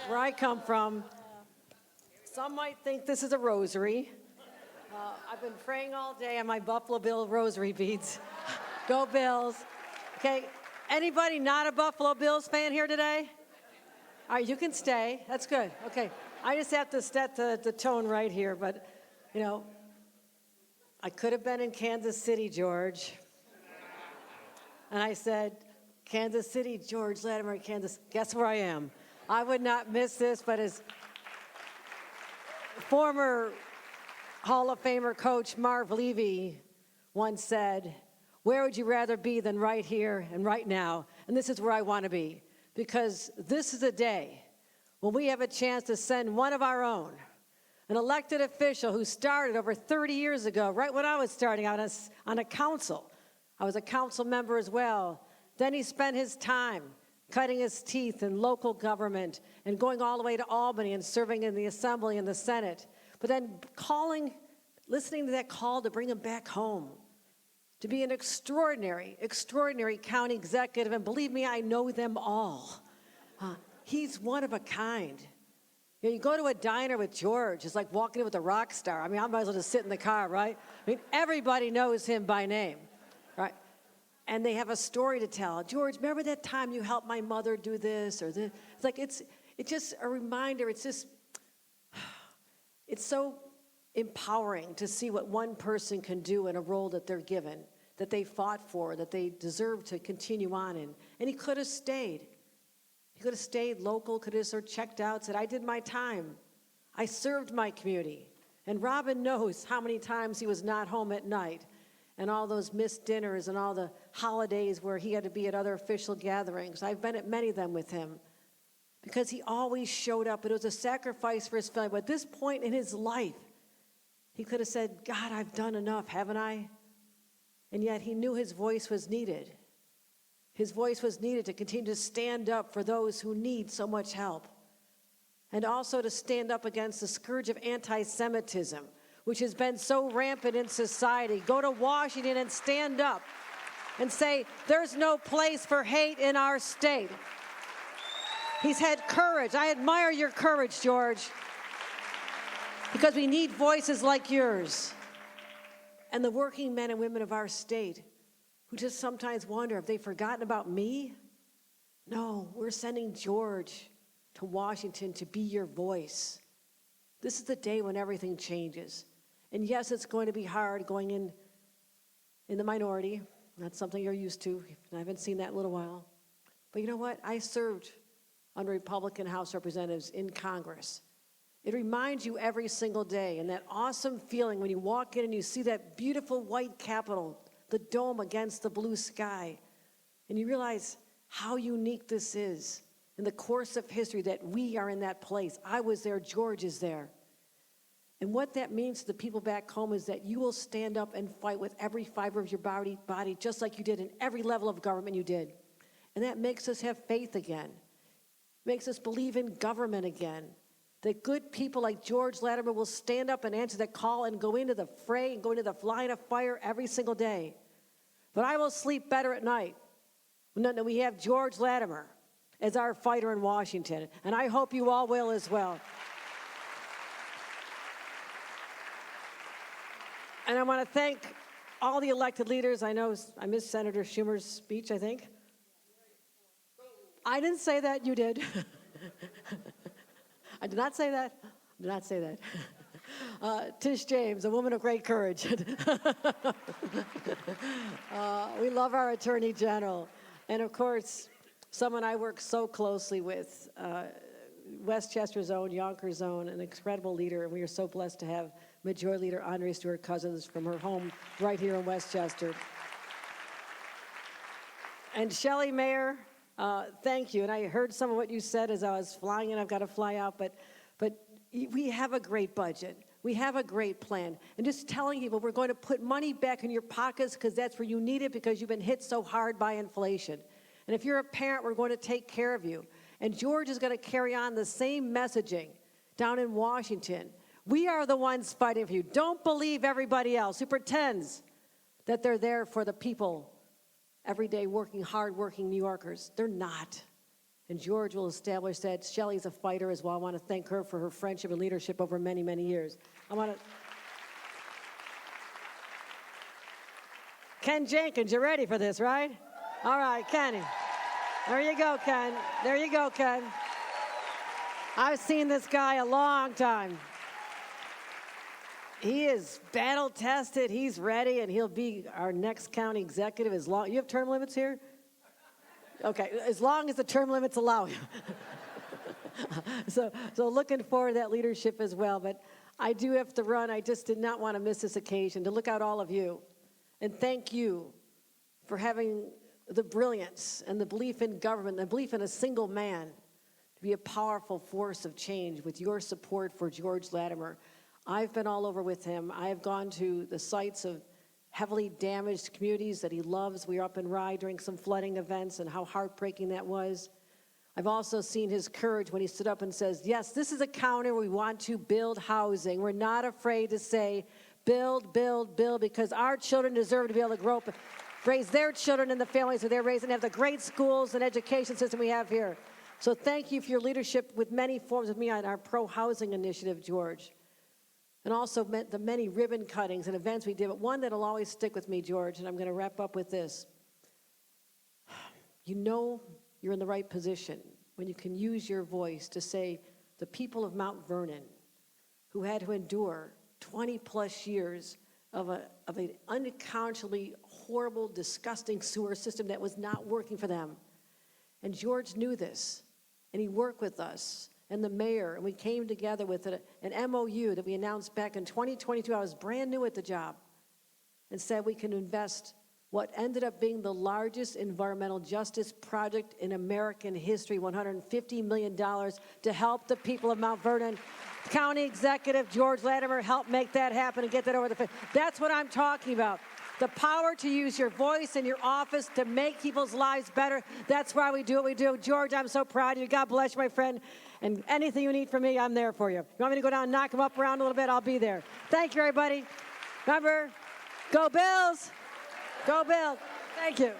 where I come from, some might think this is a rosary. I've been praying all day on my Buffalo Bill rosary beads. Go Bills. Okay, anybody not a Buffalo Bills fan here today? All right, you can stay. That's good. Okay, I just have to set the tone right here, but, you know, I could have been in Kansas City, George. And I said, Kansas City, George, Latimer, Kansas. Guess where I am? I would not miss this, but as former Hall of Famer coach Marv Levy once said, where would you rather be than right here and right now? And this is where I want to be, because this is a day when we have a chance to send one of our own, an elected official who started over 30 years ago, right when I was starting out on a council. I was a council member as well. Then he spent his time cutting his teeth in local government and going all the way to Albany and serving in the Assembly and the Senate. But then listening to that call to bring him back home, to be an extraordinary, extraordinary county executive. And believe me, I know them all. He's one of a kind. You go to a diner with George, it's like walking in with a rock star. I mean, I might as well just sit in the car, right? I mean, everybody knows him by name, right? And they have a story to tell. George, remember that time you helped my mother do this or this? It's like, it's just a reminder. It's so empowering to see what one person can do in a role that they're given, that they fought for, that they deserve to continue on in. And he could have stayed. He could have stayed local, could have sort of checked out, said, I did my time. I served my community. And Robin knows how many times he was not home at night and all those missed dinners and all the holidays where he had to be at other official gatherings. I've been at many of them with him because he always showed up. It was a sacrifice for his family. But at this point in his life, he could have said, God, I've done enough, haven't I? And yet he knew his voice was needed. His voice was needed to continue to stand up for those who need so much help. And also to stand up against the scourge of anti-Semitism, which has been so rampant in society. Go to Washington and stand up and say, there's no place for hate in our state. He's had courage. I admire your courage, George, because we need voices like yours. And the working men and women of our state who just sometimes wonder, have they forgotten about me? No, we're sending George to Washington to be your voice. This is the day when everything changes. And yes, it's going to be hard going in the minority. That's something you're used to. I haven't seen that in a little while. But you know what? I served on Republican House Representatives in Congress. It reminds you every single day, and that awesome feeling when you walk in and you see that beautiful white Capitol, the dome against the blue sky, and you realize how unique this is in the course of history that we are in that place. I was there, George is there. And what that means to the people back home is that you will stand up and fight with every fiber of your body just like you did in every level of government you did. And that makes us have faith again. Makes us believe in government again. That good people like George Latimer will stand up and answer that call and go into the fray and go into the line of fire every single day. But I will sleep better at night when we have George Latimer as our fighter in Washington. And I hope you all will as well. And I want to thank all the elected leaders. I know I missed Senator Schumer's speech, I think. I didn't say that, you did. I did not say that. I did not say that. Tish James, a woman of great courage. We love our Attorney General. And of course, someone I work so closely with, Westchester's own, Yonkers' own, an incredible leader. And we are so blessed to have Majority Leader Andre Stewart Cousins from her home right here in Westchester. And Shelley Mayer, thank you. And I heard some of what you said as I was flying in. I've got to fly out, but we have a great budget. We have a great plan. And just telling people we're going to put money back in your pockets because that's where you need it because you've been hit so hard by inflation. And if you're a parent, we're going to take care of you. And George is going to carry on the same messaging down in Washington. We are the ones fighting for you. Don't believe everybody else who pretends that they're there for the people every day working, hard-working New Yorkers. They're not. And George will establish that. Shelley's a fighter as well. I want to thank her for her friendship and leadership over many, many years. Ken Jenkins, you're ready for this, right? All right, Kenny. There you go, Ken. There you go, Ken. I've seen this guy a long time. He is battle tested, he's ready, and he'll be our next county executive as long. You have term limits here? Okay, as long as the term limits allow you. So looking forward to that leadership as well. But I do have to run. I just did not want to miss this occasion to look out all of you and thank you for having the brilliance and the belief in government, the belief in a single man to be a powerful force of change with your support for George Latimer. I've been all over with him. I have gone to the sites of heavily damaged communities that he loves. We were up in Rye during some flooding events and how heartbreaking that was. I've also seen his courage when he stood up and says, yes, this is a county where we want to build housing. We're not afraid to say, build, build, build, because our children deserve to be able to grow up, raise their children in the families that they're raised and have the great schools and education system we have here. So thank you for your leadership with many forms with me on our pro-housing initiative, George. And also the many ribbon cuttings and events we did, but one that'll always stick with me, George, and I'm going to wrap up with this. You know you're in the right position when you can use your voice to say the people of Mount Vernon who had to endure 20-plus years of an unconscionably horrible, disgusting sewer system that was not working for them. And George knew this, and he worked with us and the mayor, and we came together with an MOU that we announced back in 2022. I was brand new at the job, and said we can invest what ended up being the largest environmental justice project in American history, $150 million to help the people of Mount Vernon. County Executive George Latimer helped make that happen and get that over the fence. That's what I'm talking about. The power to use your voice in your office to make people's lives better. That's why we do what we do. George, I'm so proud of you. God bless you, my friend. And anything you need from me, I'm there for you. You want me to go down and knock him up around a little bit? I'll be there. Thank you, everybody. Remember, go Bills. Go Bills. Thank you.